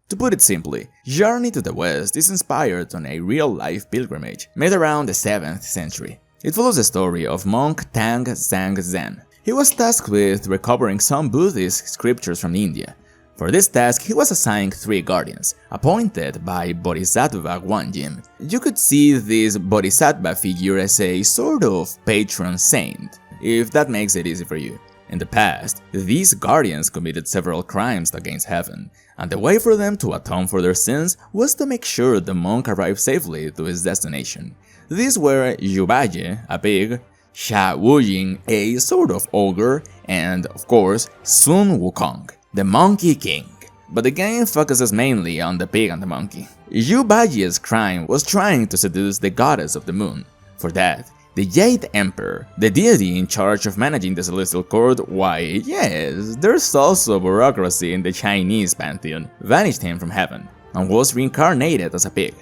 To put it simply, Journey to the West is inspired on a real-life pilgrimage made around the 7th century. It follows the story of monk Tang Zhang Zhen. He was tasked with recovering some Buddhist scriptures from India. For this task, he was assigned 3 guardians, appointed by Bodhisattva Guanyin. You could see this Bodhisattva figure as a sort of patron saint, if that makes it easy for you. In the past, these guardians committed several crimes against heaven, and the way for them to atone for their sins was to make sure the monk arrived safely to his destination. These were Yubaye, a pig, Sha Wuying, a sort of ogre, and, of course, Sun Wukong, the Monkey King. But the game focuses mainly on the pig and the monkey. Yubaye's crime was trying to seduce the goddess of the moon. For that, the Jade Emperor, the deity in charge of managing the Celestial Court, why yes, there's also bureaucracy in the Chinese pantheon, banished him from heaven, and was reincarnated as a pig.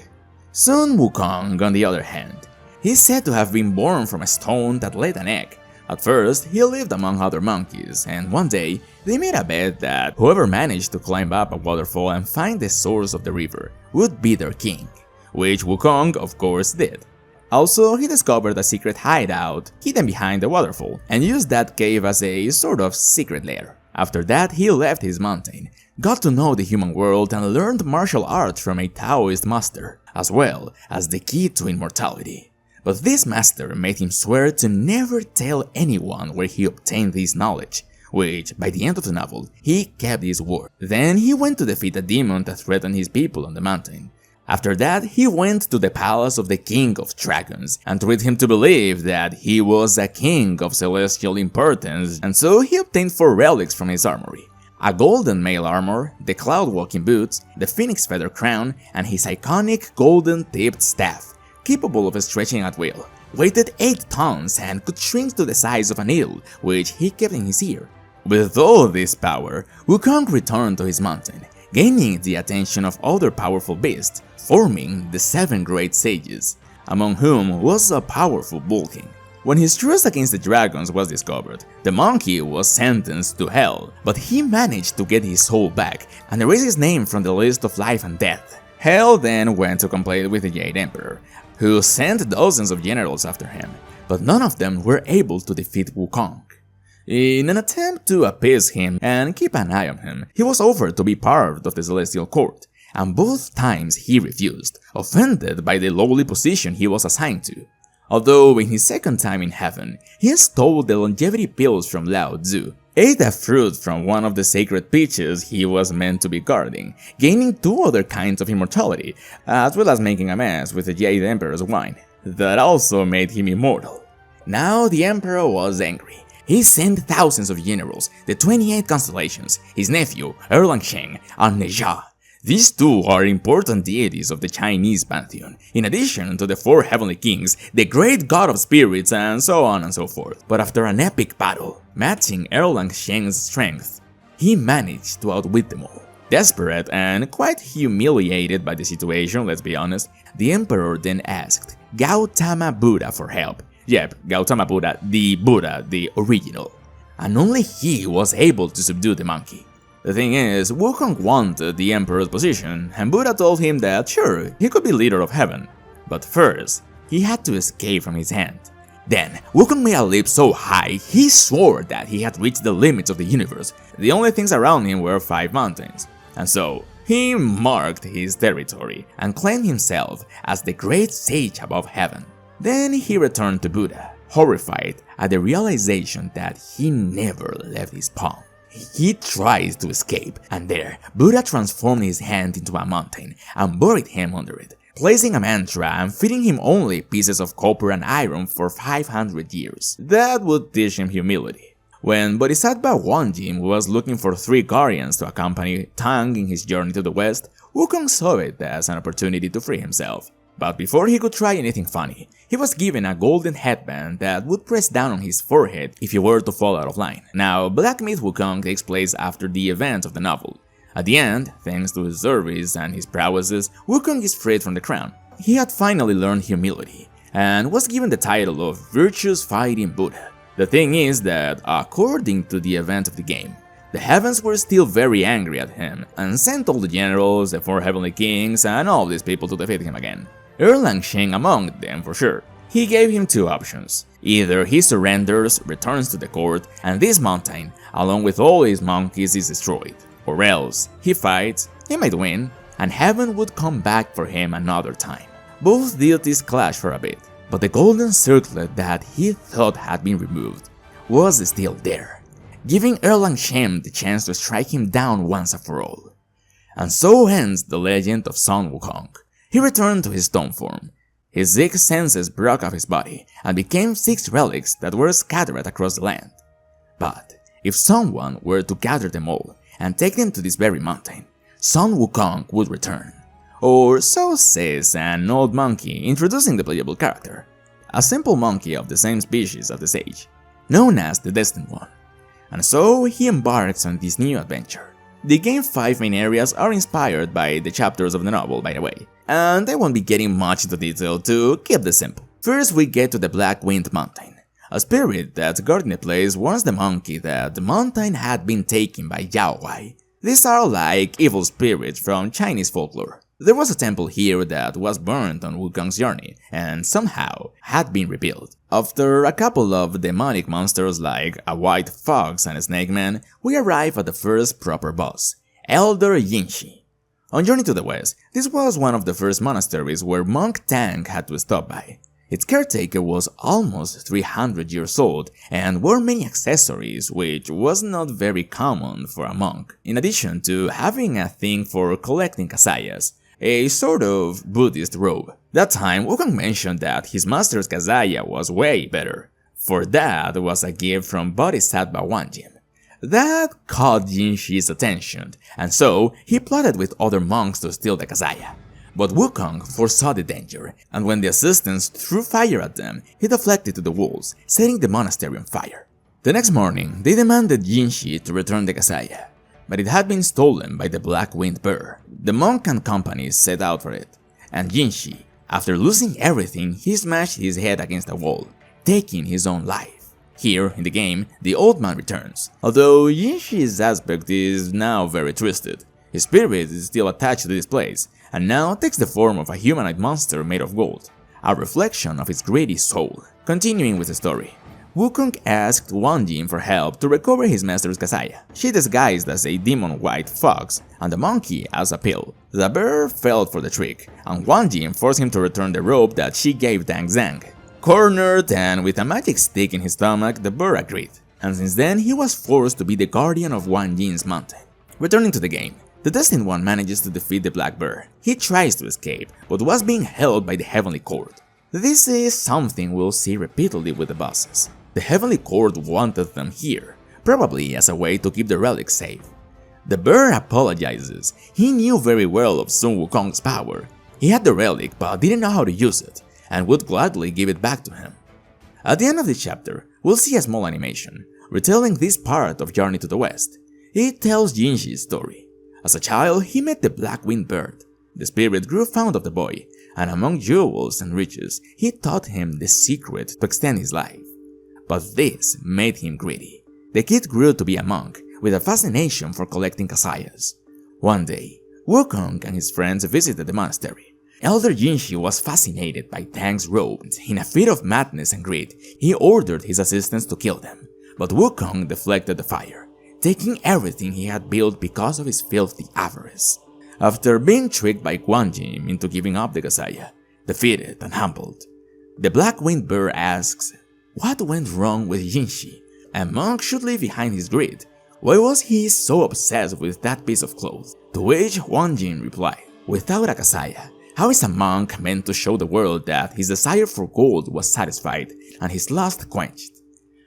Sun Wukong, on the other hand, he's said to have been born from a stone that laid an egg. At first, he lived among other monkeys, and one day, they made a bet that whoever managed to climb up a waterfall and find the source of the river would be their king, which Wukong, of course, did. Also, he discovered a secret hideout hidden behind the waterfall, and used that cave as a sort of secret lair. After that, he left his mountain, got to know the human world, and learned martial arts from a Taoist master, as well as the key to immortality. But this master made him swear to never tell anyone where he obtained this knowledge, which, by the end of the novel, he kept his word. Then he went to defeat a demon that threatened his people on the mountain. After that, he went to the palace of the King of Dragons and tried him to believe that he was a king of celestial importance, and so he obtained 4 relics from his armory. A golden mail armor, the cloud walking boots, the phoenix feather crown, and his iconic golden tipped staff, capable of stretching at will, weighed 8 tons and could shrink to the size of a needle, which he kept in his ear. With all this power, Wukong returned to his mountain, gaining the attention of other powerful beasts, forming the 7 great sages, among whom was a powerful bull king. When his trust against the dragons was discovered, the monkey was sentenced to hell, but he managed to get his soul back and erase his name from the list of life and death. Hell then went to complain with the Jade Emperor, who sent dozens of generals after him, but none of them were able to defeat Wukong. In an attempt to appease him and keep an eye on him, he was offered to be part of the Celestial Court, and both times he refused, offended by the lowly position he was assigned to. Although in his second time in heaven, he stole the longevity pills from Lao Tzu, ate a fruit from one of the sacred peaches he was meant to be guarding, gaining 2 other kinds of immortality, as well as making a mess with the Jade Emperor's wine. That also made him immortal. Now the Emperor was angry. He sent thousands of generals, the 28 constellations, his nephew, Erlang Sheng, and Neja. These 2 are important deities of the Chinese pantheon, in addition to the 4 heavenly kings, the great god of spirits, and so on and so forth. But after an epic battle, matching Erlang Sheng's strength, he managed to outwit them all. Desperate and quite humiliated by the situation, let's be honest, the Emperor then asked Gautama Buddha for help. Yep, Gautama Buddha, the original. And only he was able to subdue the monkey. The thing is, Wukong wanted the Emperor's position, and Buddha told him that sure, he could be leader of heaven. But first, he had to escape from his hand. Then, Wukong made a leap so high, he swore that he had reached the limits of the universe. The only things around him were 5 mountains. And so, he marked his territory and claimed himself as the great sage above heaven. Then he returned to Buddha, horrified at the realization that he never left his palm. He tried to escape, and there, Buddha transformed his hand into a mountain and buried him under it, placing a mantra and feeding him only pieces of copper and iron for 500 years. That would teach him humility. When Bodhisattva Guanyin was looking for 3 guardians to accompany Tang in his journey to the west, Wukong saw it as an opportunity to free himself. But before he could try anything funny, he was given a golden headband that would press down on his forehead if he were to fall out of line. Now, Black Myth Wukong takes place after the events of the novel. At the end, thanks to his service and his prowesses, Wukong is freed from the crown. He had finally learned humility, and was given the title of Virtuous Fighting Buddha. The thing is that, according to the event of the game, The heavens were still very angry at him and sent all the generals, the 4 heavenly kings, and all these people to defeat him again. Erlang Shen among them for sure. He gave him 2 options. Either he surrenders, returns to the court, and this mountain, along with all his monkeys, is destroyed. Or else, he fights, he might win, and heaven would come back for him another time. Both deities clash for a bit, but the golden circlet that he thought had been removed was still there, giving Erlang Shen the chance to strike him down once and for all. And so ends the legend of Sun Wukong. He returned to his stone form. His 6 senses broke off his body and became 6 relics that were scattered across the land. But if someone were to gather them all and take them to this very mountain, Sun Wukong would return. Or so says an old monkey introducing the playable character, a simple monkey of the same species as the sage, known as the Destined One. And so he embarks on this new adventure. The game's 5 main areas are inspired by the chapters of the novel, by the way, and I won't be getting much into detail to keep this simple. First we get to the Black Wind Mountain. A spirit that guarding the place warns the monkey that the mountain had been taken by Yao Wai. These are like evil spirits from Chinese folklore. There was a temple here that was burned on Wukong's journey and somehow had been rebuilt. After a couple of demonic monsters like a white fox and a snake man, we arrive at the first proper boss, Elder Yinshi. On Journey to the West, this was one of the first monasteries where Monk Tang had to stop by. Its caretaker was almost 300 years old and wore many accessories, which was not very common for a monk, in addition to having a thing for collecting kasayas, a sort of Buddhist robe. That time, Wukong mentioned that his master's kasaya was way better, for that was a gift from Bodhisattva Wanjin. That caught Jinshi's attention, and so he plotted with other monks to steal the kasaya. But Wukong foresaw the danger, and when the assistants threw fire at them, he deflected to the walls, setting the monastery on fire. The next morning, they demanded Jinshi to return the kasaya, but it had been stolen by the Black Wind Bear. The monk and company set out for it, and Jinshi, after losing everything, he smashed his head against a wall, taking his own life. Here, in the game, the old man returns, although Jinshi's aspect is now very twisted. His spirit is still attached to this place, and now takes the form of a humanoid monster made of gold, a reflection of his greedy soul. Continuing with the story, Wukong asked Wanjin for help to recover his master's kasaya. She disguised as a demon white fox, and the monkey as a pill. The bear fell for the trick, and Wanjin forced him to return the rope that she gave Dang Zhang. Cornered and with a magic stick in his stomach, the bear agreed, and since then he was forced to be the guardian of Wanjin's mountain. Returning to the game, the Destined One manages to defeat the Black Bear. He tries to escape, but was being held by the Heavenly Court. This is something we'll see repeatedly with the bosses. The Heavenly Court wanted them here, probably as a way to keep the relics safe. The bear apologizes. He knew very well of Sun Wukong's power. He had the relic but didn't know how to use it, and would gladly give it back to him. At the end of the chapter, we'll see a small animation, retelling this part of Journey to the West. It tells Jinshi's story. As a child, he met the Black Wind Bird. The spirit grew fond of the boy, and among jewels and riches, he taught him the secret to extend his life. But this made him greedy. The kid grew to be a monk, with a fascination for collecting kasayas. One day, Wukong and his friends visited the monastery. Elder Jinshi was fascinated by Tang's robe. In a fit of madness and greed, he ordered his assistants to kill them, but Wukong deflected the fire, taking everything he had built because of his filthy avarice. After being tricked by Guanjin into giving up the kasaya, defeated and humbled, the Black Wind Bear asks, what went wrong with Jinshi? A monk should leave behind his greed. Why was he so obsessed with that piece of cloth? To which Guanjin replied, without a kasaya, how is a monk meant to show the world that his desire for gold was satisfied and his lust quenched?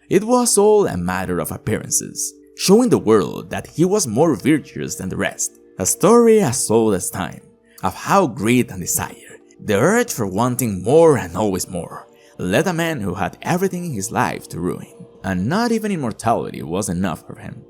It was all a matter of appearances, showing the world that he was more virtuous than the rest. A story as old as time, of how greed and desire, the urge for wanting more and always more, led a man who had everything in his life to ruin, and not even immortality was enough for him.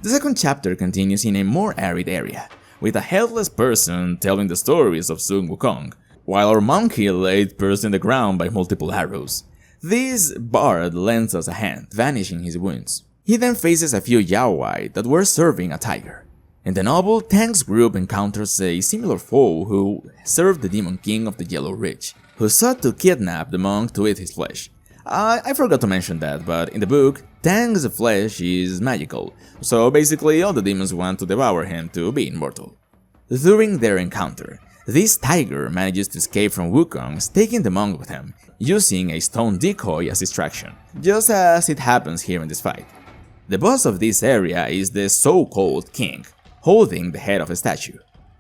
The second chapter continues in a more arid area, with a headless person telling the stories of Sun Wukong, while our monkey laid pierced in the ground by multiple arrows. This bard lends us a hand, vanishing his wounds. He then faces a few Yaoi that were serving a tiger. In the novel, Tang's group encounters a similar foe who served the Demon King of the Yellow Ridge, who sought to kidnap the monk to eat his flesh. I forgot to mention that, but in the book, Tang's flesh is magical, so basically all the demons want to devour him to be immortal. During their encounter, this tiger manages to escape from Wukong's, taking the monk with him, using a stone decoy as distraction, just as it happens here in this fight. The boss of this area is the so-called king, holding the head of a statue.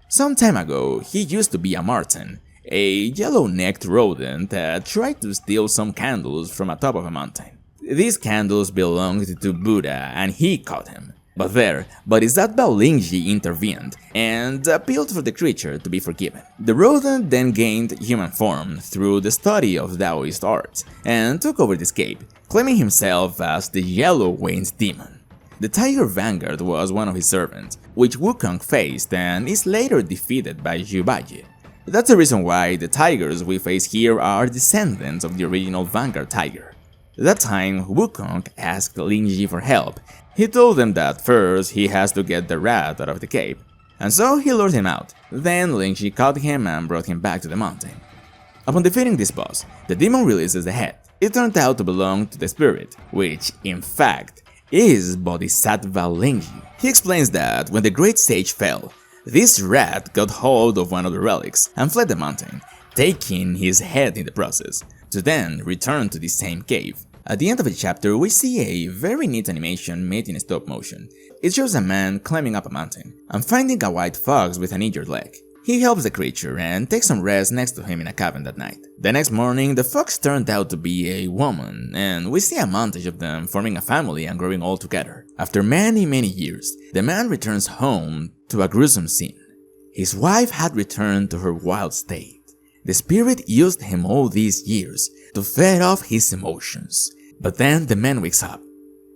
Some time ago, he used to be a marten, a yellow-necked rodent that tried to steal some candles from atop of a mountain. These candles belonged to Buddha and he caught him. But is that Lingji intervened and appealed for the creature to be forgiven. The rodent then gained human form through the study of Taoist arts and took over this cape, claiming himself as the Yellow-Winged Demon. The Tiger Vanguard was one of his servants, which Wukong faced and is later defeated by Yubaye. That's the reason why the tigers we face here are descendants of the original Vanguard tiger. That time, Wukong asked Lingji for help. He told them that first he has to get the rat out of the cave, and so he lured him out. Then Lingji caught him and brought him back to the mountain. Upon defeating this boss, the demon releases the head. It turned out to belong to the spirit, which, in fact, is Bodhisattva Lingji. He explains that when the great sage fell, this rat got hold of one of the relics and fled the mountain, taking his head in the process, to then return to the same cave. At the end of the chapter, we see a very neat animation made in stop motion. It shows a man climbing up a mountain and finding a white fox with an injured leg. He helps the creature and takes some rest next to him in a cabin that night. The next morning, the fox turned out to be a woman, and we see a montage of them forming a family and growing old together. After many years, the man returns home to a gruesome scene. His wife had returned to her wild state. The spirit used him all these years to fed off his emotions. But then the man wakes up.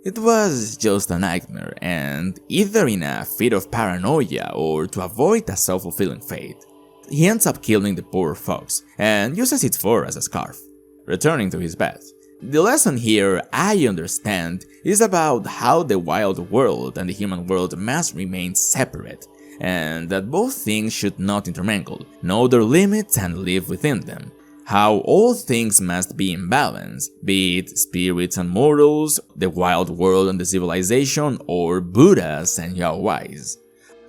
It was just a nightmare, and either in a fit of paranoia or to avoid a self-fulfilling fate, he ends up killing the poor fox and uses its fur as a scarf, returning to his bed. The lesson here, I understand, is about how the wild world and the human world must remain separate, and that both things should not intermingle, know their limits and live within them. How all things must be in balance, be it spirits and mortals, the wild world and the civilization, or Buddhas and Yaois.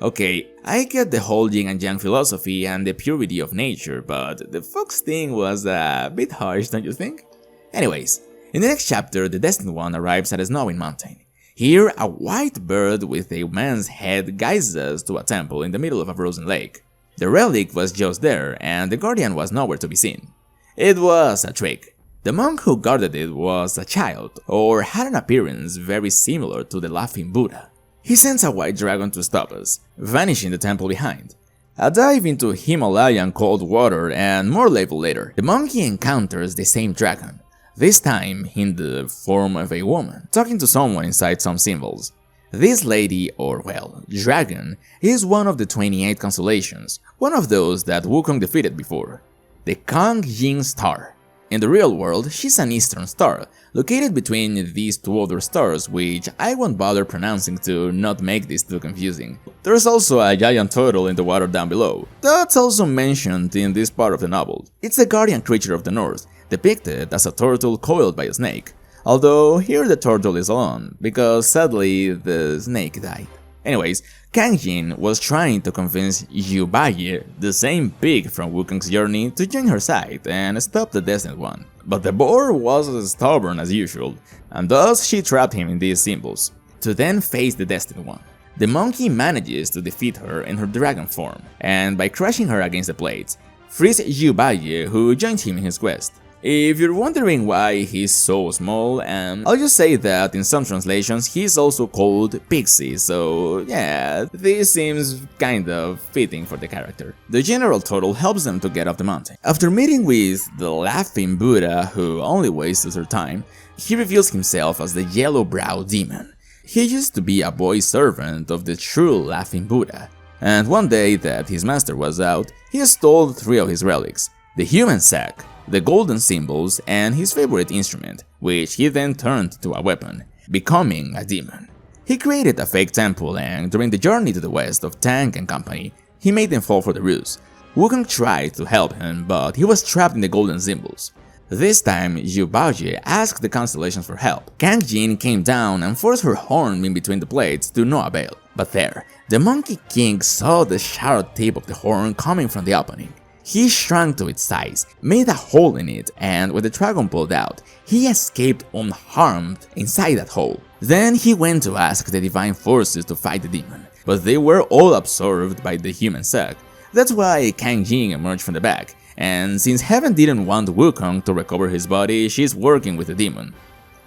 Okay, I get the whole yin and yang philosophy and the purity of nature, but the fox thing was a bit harsh, don't you think? Anyways, in the next chapter, the Destined One arrives at a snowy mountain. Here, a white bird with a man's head guides us to a temple in the middle of a frozen lake. The relic was just there, and the guardian was nowhere to be seen. It was a trick. The monk who guarded it was a child, or had an appearance very similar to the Laughing Buddha. He sends a white dragon to stop us, vanishing the temple behind. A dive into Himalayan cold water and more level later, the monkey encounters the same dragon, this time in the form of a woman, talking to someone inside some symbols. This lady, or well, dragon, is one of the 28 constellations, one of those that Wukong defeated before. The Kang Yin Star. In the real world, she's an eastern star, located between these two other stars, which I won't bother pronouncing to not make this too confusing. There's also a giant turtle in the water down below. That's also mentioned in this part of the novel. It's a guardian creature of the north, depicted as a turtle coiled by a snake. Although here the turtle is alone, because sadly the snake died. Anyways, Kang Yin was trying to convince Yubaye, the same pig from Wukong's journey, to join her side and stop the Destined One. But the boar was as stubborn as usual, and thus she trapped him in these symbols, to then face the Destined One. The monkey manages to defeat her in her dragon form, and by crushing her against the plates, frees Yubaye, who joins him in his quest. If you're wondering why he's so small, I'll just say that in some translations he's also called Pixie, so yeah, this seems kind of fitting for the character. The general turtle helps them to get off the mountain. After meeting with the Laughing Buddha, who only wastes her time, he reveals himself as the Yellow-Browed Demon. He used to be a boy servant of the true Laughing Buddha, and one day that his master was out, he stole 3 of his relics, the human sack, the golden symbols, and his favorite instrument, which he then turned to a weapon. becoming a demon. He created a fake temple, and during the journey to the west of Tang and company, he made them fall for the ruse. Wukong tried to help him, but he was trapped in the golden symbols. This time, Zhu Baoji asked the constellations for help. Kang Jin came down and forced her horn in between the plates to no avail. But there, the Monkey King saw the sharp tip of the horn coming from the opening. He shrunk to its size, made a hole in it, and with the dragon pulled out, he escaped unharmed inside that hole. Then he went to ask the divine forces to fight the demon, but they were all absorbed by the human sect. That's why Kang Jin emerged from the back, and since Heaven didn't want Wukong to recover his body, she's working with the demon.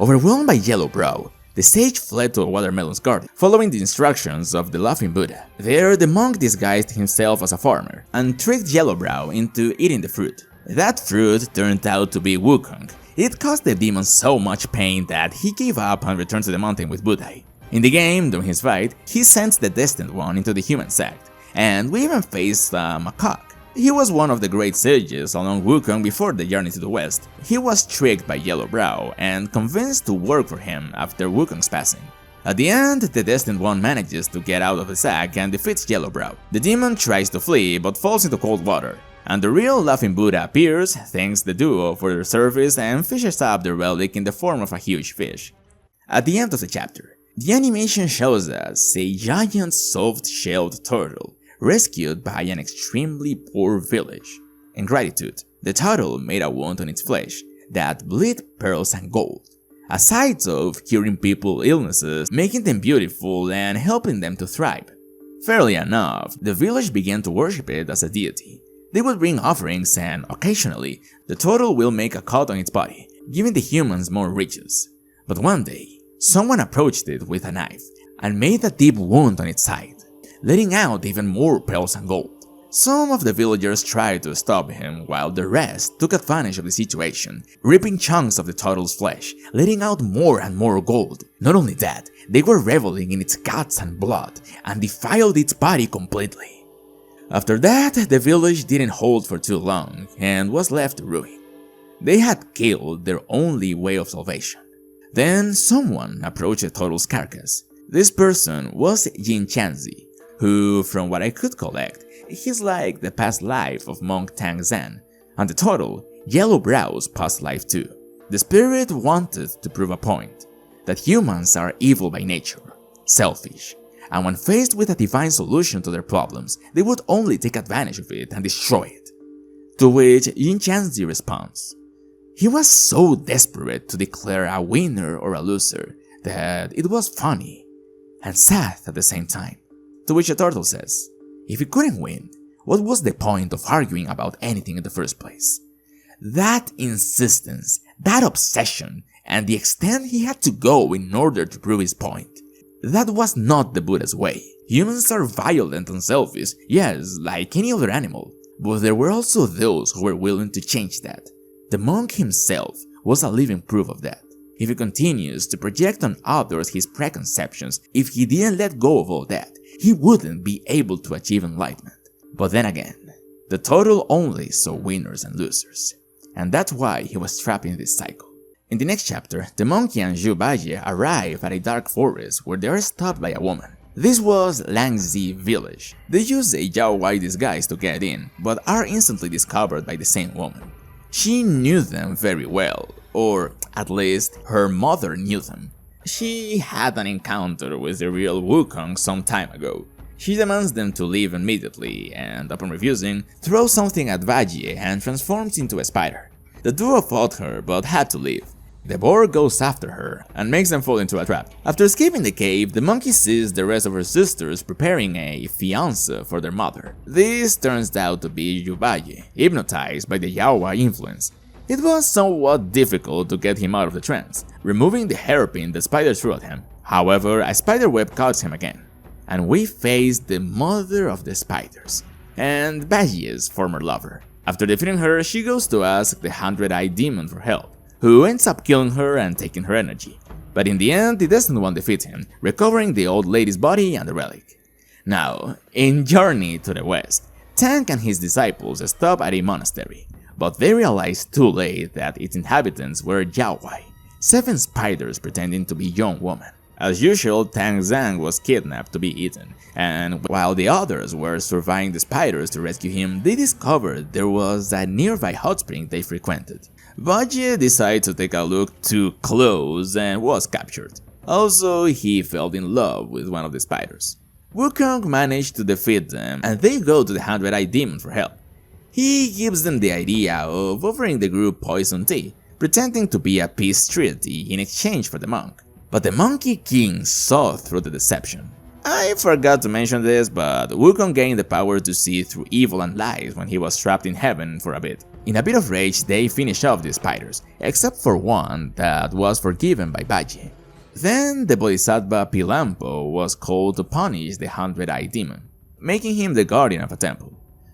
Overwhelmed by Yellow Brow, the sage fled to a watermelon's garden, following the instructions of the Laughing Buddha. There, the monk disguised himself as a farmer and tricked Yellow Brow into eating the fruit. That fruit turned out to be Wukong. It caused the demon so much pain that he gave up and returned to the mountain with Buddha. In the game, during his fight, he sent the Destined One into the human sect, and we even faced a macaque. He was one of the great sages along Wukong before the journey to the west. He was tricked by Yellow Brow and convinced to work for him after Wukong's passing. At the end, the Destined One manages to get out of the sack and defeats Yellow Brow. The demon tries to flee but falls into cold water, and the real Laughing Buddha appears, thanks the duo for their service, and fishes up the relic in the form of a huge fish. At the end of the chapter, the animation shows us a giant soft-shelled turtle rescued by an extremely poor village. In gratitude, the turtle made a wound on its flesh that bled pearls and gold, a side of curing people illnesses, making them beautiful and helping them to thrive. Fairly enough, the village began to worship it as a deity. They would bring offerings, and occasionally, the turtle will make a cut on its body, giving the humans more riches. But one day, someone approached it with a knife and made a deep wound on its side, letting out even more pearls and gold. Some of the villagers tried to stop him, while the rest took advantage of the situation, ripping chunks of the turtle's flesh, letting out more and more gold. Not only that, they were reveling in its guts and blood, and defiled its body completely. After that, the village didn't hold for too long, and was left to ruin. They had killed their only way of salvation. Then someone approached the turtle's carcass. This person was Yin Chanzi, who, from what I could collect, he's like the past life of Monk Tang Zan, and the turtle, Yellow Brow's past life too. The spirit wanted to prove a point, that humans are evil by nature, selfish, and when faced with a divine solution to their problems, they would only take advantage of it and destroy it. To which Yin Chanzi responds. He was so desperate to declare a winner or a loser that it was funny and sad at the same time. To which the turtle says, if he couldn't win, what was the point of arguing about anything in the first place? That insistence, that obsession, and the extent he had to go in order to prove his point. That was not the Buddha's way. Humans are violent and selfish, yes, like any other animal, but there were also those who were willing to change that. The monk himself was a living proof of that. If he continues to project on others his preconceptions, if he didn't let go of all that, he wouldn't be able to achieve enlightenment. But then again, the turtle only saw winners and losers, and that's why he was trapped in this cycle. In the next chapter, the monkey and Zhu Baiji arrive at a dark forest where they are stopped by a woman. This was Langzi village. They use a Yao Wai disguise to get in, but are instantly discovered by the same woman. She knew them very well, or at least her mother knew them. She had an encounter with the real Wukong some time ago. She demands them to leave immediately, and upon refusing, throws something at Vajie and transforms into a spider. The duo fought her but had to leave. The boar goes after her and makes them fall into a trap. After escaping the cave, the monkey sees the rest of her sisters preparing a fiancé for their mother. This turns out to be Yubayi, hypnotized by the Yaowa influence. It was somewhat difficult to get him out of the trance, removing the hairpin the spider threw at him. However, a spider web caught him again, and we face the mother of the spiders, and Bajie's former lover. After defeating her, she goes to ask the 100-eyed demon for help, who ends up killing her and taking her energy. But in the end, the Destined One defeats him, recovering the old lady's body and the relic. Now, in Journey to the West, Tank and his disciples stop at a monastery, but they realize too late that its inhabitants were Yaowai. 7 spiders pretending to be young women. As usual, Tang Zhang was kidnapped to be eaten, and while the others were surviving the spiders to rescue him, they discovered there was a nearby hot spring they frequented. Baji decided to take a look too close and was captured. Also, he fell in love with one of the spiders. Wukong managed to defeat them, and they go to the 100-Eyed Demon for help. He gives them the idea of offering the group poison tea, pretending to be a peace treaty in exchange for the monk. But the Monkey King saw through the deception. I forgot to mention this, but Wukong gained the power to see through evil and lies when he was trapped in heaven for a bit. In a bit of rage, they finish off the spiders, except for one that was forgiven by Baji. Then the Bodhisattva Pilampo was called to punish the 100-Eyed Demon, making him the guardian of a temple.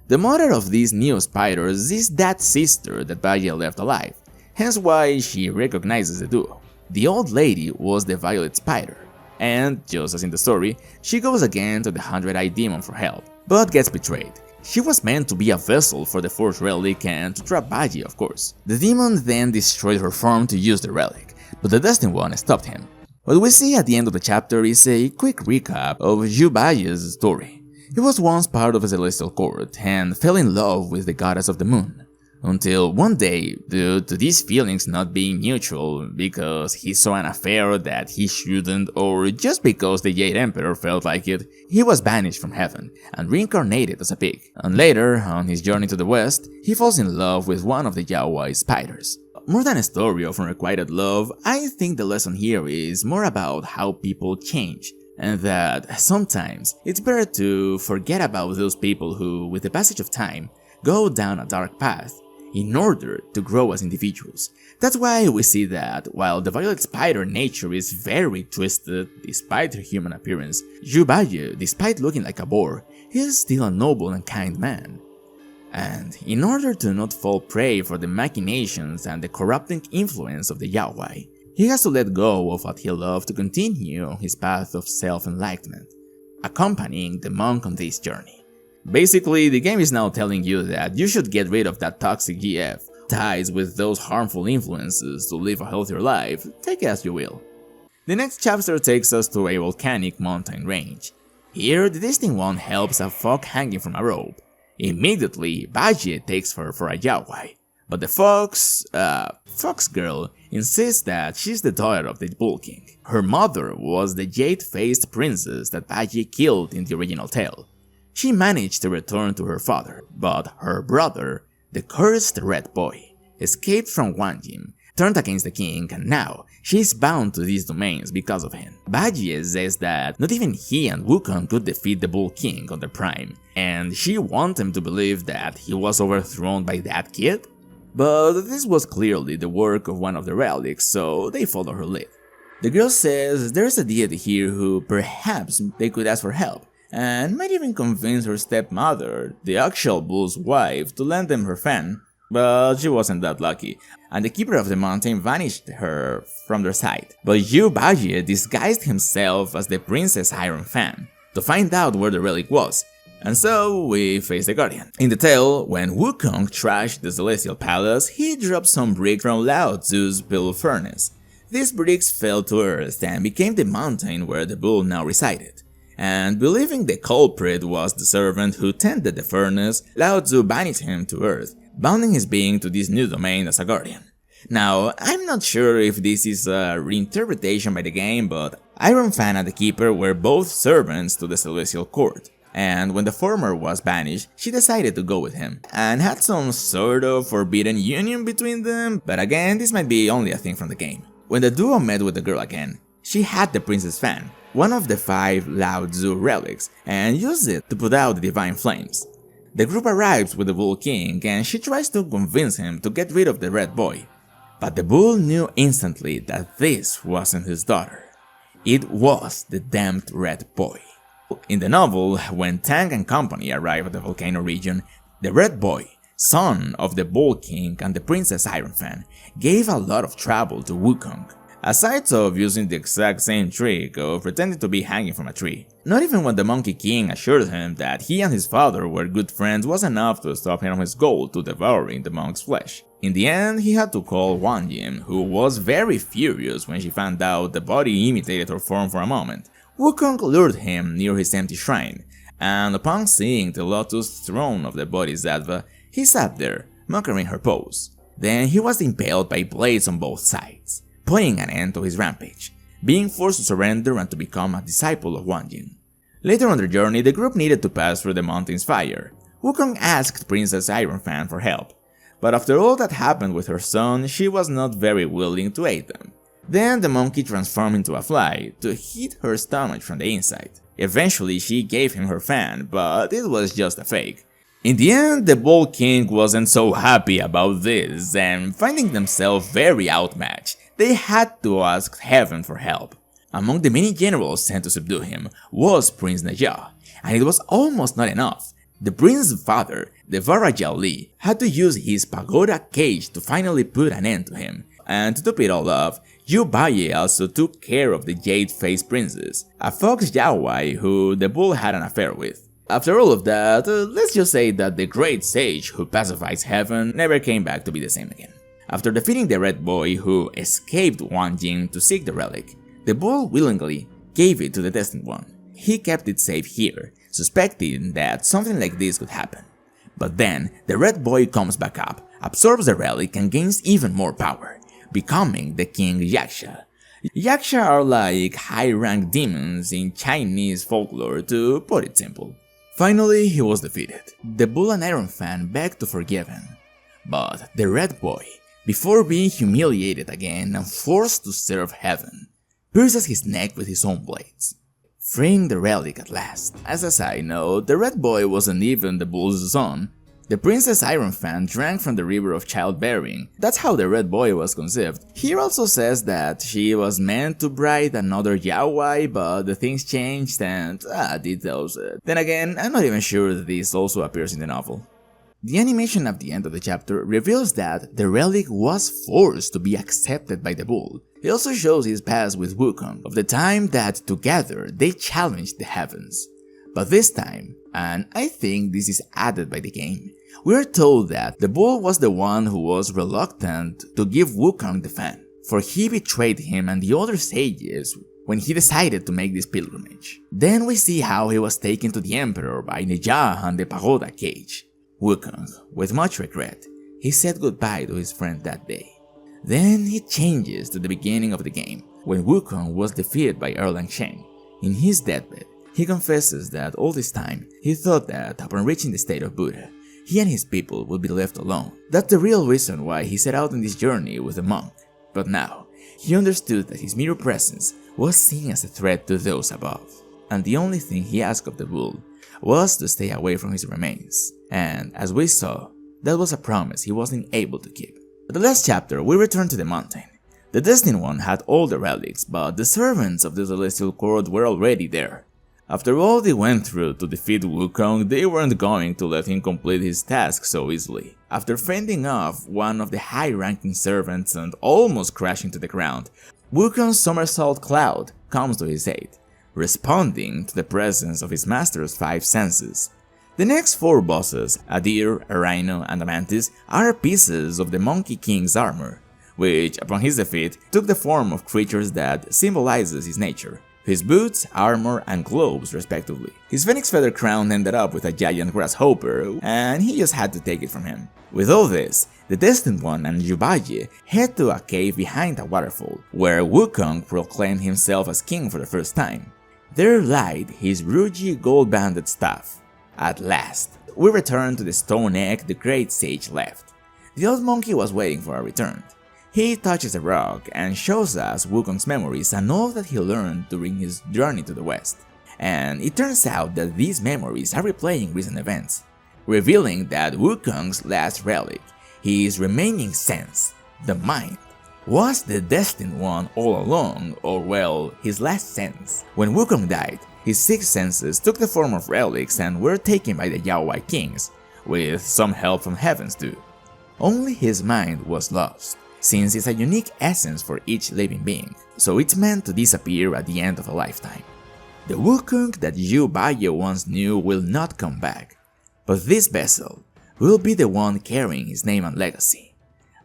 The mother of these new spiders is that sister that Baji left alive, hence why she recognizes the duo. The old lady was the Violet Spider, and, just as in the story, she goes again to the 100-Eyed Demon for help, but gets betrayed. She was meant to be a vessel for the 4th relic and to trap Baji, of course. The demon then destroyed her form to use the relic, but the Destined One stopped him. What we see at the end of the chapter is a quick recap of Zhu Bai's story. He was once part of a celestial court and fell in love with the goddess of the moon. Until one day, due to these feelings not being mutual, because he saw an affair that he shouldn't, or just because the Jade Emperor felt like it, he was banished from heaven and reincarnated as a pig. And later, on his journey to the west, he falls in love with one of the Yaoi spiders. More than a story of unrequited love, I think the lesson here is more about how people change, and that sometimes it's better to forget about those people who, with the passage of time, go down a dark path in order to grow as individuals. That's why we see that, while the Violet Spider nature is very twisted despite her human appearance, Zhu Bai, despite looking like a boar, is still a noble and kind man. And in order to not fall prey for the machinations and the corrupting influence of the Yaoi, he has to let go of what he loved to continue on his path of self-enlightenment, accompanying the monk on this journey. Basically, the game is now telling you that you should get rid of that toxic GF, ties with those harmful influences to live a healthier life, take it as you will. The next chapter takes us to a volcanic mountain range. Here, the Destined One helps a fox hanging from a rope. Immediately, Baji takes her for a Yaoi, but the fox girl insists that she's the daughter of the Bull King. Her mother was the jade-faced princess that Baji killed in the original tale. She managed to return to her father, but her brother, the cursed Red Boy, escaped from Wanjin, turned against the king, and now she's bound to these domains because of him. Baji says that not even he and Wukong could defeat the Bull King on their prime, and she wants him to believe that he was overthrown by that kid? But this was clearly the work of one of the relics, so they follow her lead. The girl says there's a deity here who perhaps they could ask for help, and might even convince her stepmother, the actual bull's wife, to lend them her fan, but she wasn't that lucky, and the keeper of the mountain vanished her from their sight. But Zhu Bai disguised himself as the Princess Iron Fan to find out where the relic was, and so we face the Guardian. In the tale, when Wukong trashed the Celestial Palace, he dropped some bricks from Lao Tzu's bull furnace. These bricks fell to earth and became the mountain where the bull now resided. And believing the culprit was the servant who tended the furnace, Lao Tzu banished him to earth, bounding his being to this new domain as a guardian. Now, I'm not sure if this is a reinterpretation by the game, but Iron Fan and the Keeper were both servants to the Celestial Court, and when the former was banished, she decided to go with him, and had some sort of forbidden union between them, but again, this might be only a thing from the game. When the duo met with the girl again, she had the Princess Fan, one of the 5 Lao Tzu relics, and used it to put out the divine flames. The group arrives with the Bull King and she tries to convince him to get rid of the Red Boy. But the Bull knew instantly that this wasn't his daughter. It was the damned Red Boy. In the novel, when Tang and company arrive at the volcano region, the Red Boy, son of the Bull King and the Princess Iron Fan, gave a lot of trouble to Wukong. aside of using the exact same trick of pretending to be hanging from a tree. Not even when the Monkey King assured him that he and his father were good friends was enough to stop him from his goal to devouring the monk's flesh. In the end, he had to call Wang Jin, who was very furious when she found out the body imitated her form for a moment. Wukong lured him near his empty shrine, and upon seeing the lotus throne of the Bodhisattva, he sat there, mocking her pose. Then he was impaled by blades on both sides, putting an end to his rampage, being forced to surrender and to become a disciple of Wang Jin. Later on their journey, the group needed to pass through the mountain's fire. Wukong asked Princess Ironfan for help, but after all that happened with her son, she was not very willing to aid them. Then the monkey transformed into a fly to hit her stomach from the inside. Eventually she gave him her fan, but it was just a fake. In the end, the Bull King wasn't so happy about this, and finding themselves very outmatched, they had to ask heaven for help. Among the many generals sent to subdue him was Prince Naja, and it was almost not enough. The prince's father, the Varaja Li, had to use his pagoda cage to finally put an end to him. And to top it all off, Yu Baye also took care of the Jade-Faced Princess, a fox Yaowai who the bull had an affair with. After all of that, let's just say that the great sage who pacifies heaven never came back to be the same again. After defeating the Red Boy who escaped Wang Jin to seek the relic, the bull willingly gave it to the Destined One. He kept it safe here, suspecting that something like this could happen. But then, the Red Boy comes back up, absorbs the relic and gains even more power, becoming the King Yaksha. Yaksha are like high-ranked demons in Chinese folklore, to put it simple. Finally, he was defeated. The Bull and Ironfan begged to forgive him. But the Red Boy, before being humiliated again and forced to serve heaven, pierces his neck with his own blades, freeing the relic at last. As a side note, the Red Boy wasn't even the Bull's son. The Princess Ironfan drank from the river of childbearing. That's how the Red Boy was conceived. Here also says that she was meant to bride another Yaowai, but the things changed and details. Then again, I'm not even sure that this also appears in the novel. The animation at the end of the chapter reveals that the relic was forced to be accepted by the bull. It also shows his past with Wukong, of the time that together they challenged the heavens. But this time, and I think this is added by the game, we are told that the bull was the one who was reluctant to give Wukong the fan, for he betrayed him and the other sages when he decided to make this pilgrimage. Then we see how he was taken to the Emperor by Neja and the pagoda cage. Wukong, with much regret, he said goodbye to his friend that day. Then it changes to the beginning of the game, when Wukong was defeated by Erlang Shen. In his deathbed, he confesses that all this time, he thought that upon reaching the state of Buddha, he and his people would be left alone. That's the real reason why he set out on this journey with a monk. But now, he understood that his mere presence was seen as a threat to those above. And the only thing he asked of the bull was to stay away from his remains. And as we saw, that was a promise he wasn't able to keep. At the last chapter, we return to the mountain. The Destined One had all the relics, but the servants of the Celestial Court were already there. After all they went through to defeat Wukong, they weren't going to let him complete his task so easily. After fending off one of the high-ranking servants and almost crashing to the ground, Wukong's somersault cloud comes to his aid, responding to the presence of his master's 5 senses. The next 4 bosses, a deer, a rhino, and a mantis, are pieces of the Monkey King's armor, which, upon his defeat, took the form of creatures that symbolizes his nature. His boots, armor, and globes respectively. His phoenix feather crown ended up with a giant grasshopper, and he just had to take it from him. With all this, the Destined One and Yubaye head to a cave behind a waterfall, where Wukong proclaimed himself as king for the first time. There lied his rugy gold-banded staff. At last, we return to the stone egg the great sage left. The old monkey was waiting for our return. He touches a rock and shows us Wukong's memories and all that he learned during his journey to the west. And it turns out that these memories are replaying recent events, revealing that Wukong's last relic, his remaining sense, the mind, was the Destined One all along, or well, his last sense. When Wukong died, his 6 senses took the form of relics and were taken by the Yaowai kings, with some help from heavens too. Only his mind was lost. since it's a unique essence for each living being, so it's meant to disappear at the end of a lifetime. The Wukong that you Bayo once knew will not come back, but this vessel will be the one carrying his name and legacy.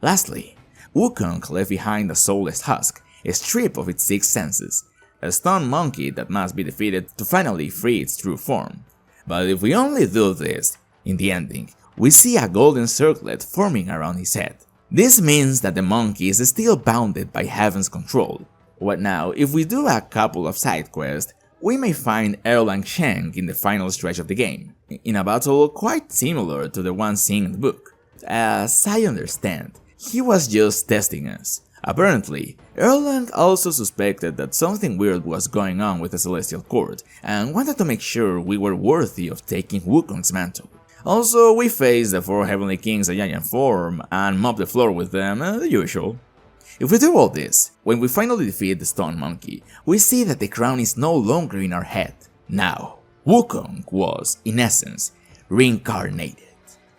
Lastly, Wukong left behind a soulless husk, stripped of its 6 senses, a stone monkey that must be defeated to finally free its true form. But if we only do this, in the ending, we see a golden circlet forming around his head. This means that the monkey is still bounded by heaven's control. What now, if we do a couple of side quests, we may find Erlang Sheng in the final stretch of the game, in a battle quite similar to the one seen in the book. As I understand, he was just testing us. Apparently, Erlang also suspected that something weird was going on with the Celestial Court, and wanted to make sure we were worthy of taking Wukong's mantle. Also, we faced the 4 Heavenly Kings in giant form, and mopped the floor with them, the usual. If we do all this, when we finally defeat the Stone Monkey, we see that the crown is no longer in our head. Now, Wukong was, in essence, reincarnated.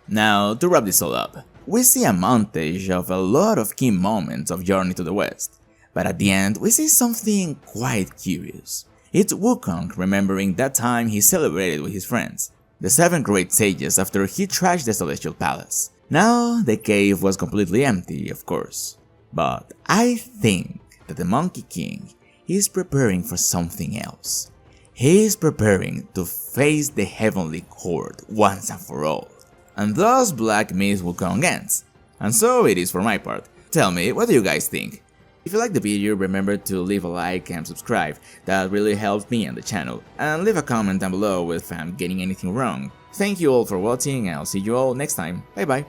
Now, to wrap this all up, we see a montage of a lot of key moments of Journey to the West, but at the end we see something quite curious. It's Wukong remembering that time he celebrated with his friends, the 7 great sages, after he trashed the Celestial Palace. Now the cave was completely empty, of course, but I think that the Monkey King is preparing for something else. He is preparing to face the Heavenly Court once and for all. And thus Black Myth Wukong ends. And so it is for my part. Tell me, what do you guys think? If you liked the video, remember to leave a like and subscribe, that really helps me and the channel, and leave a comment down below if I'm getting anything wrong. Thank you all for watching, and I'll see you all next time. Bye bye.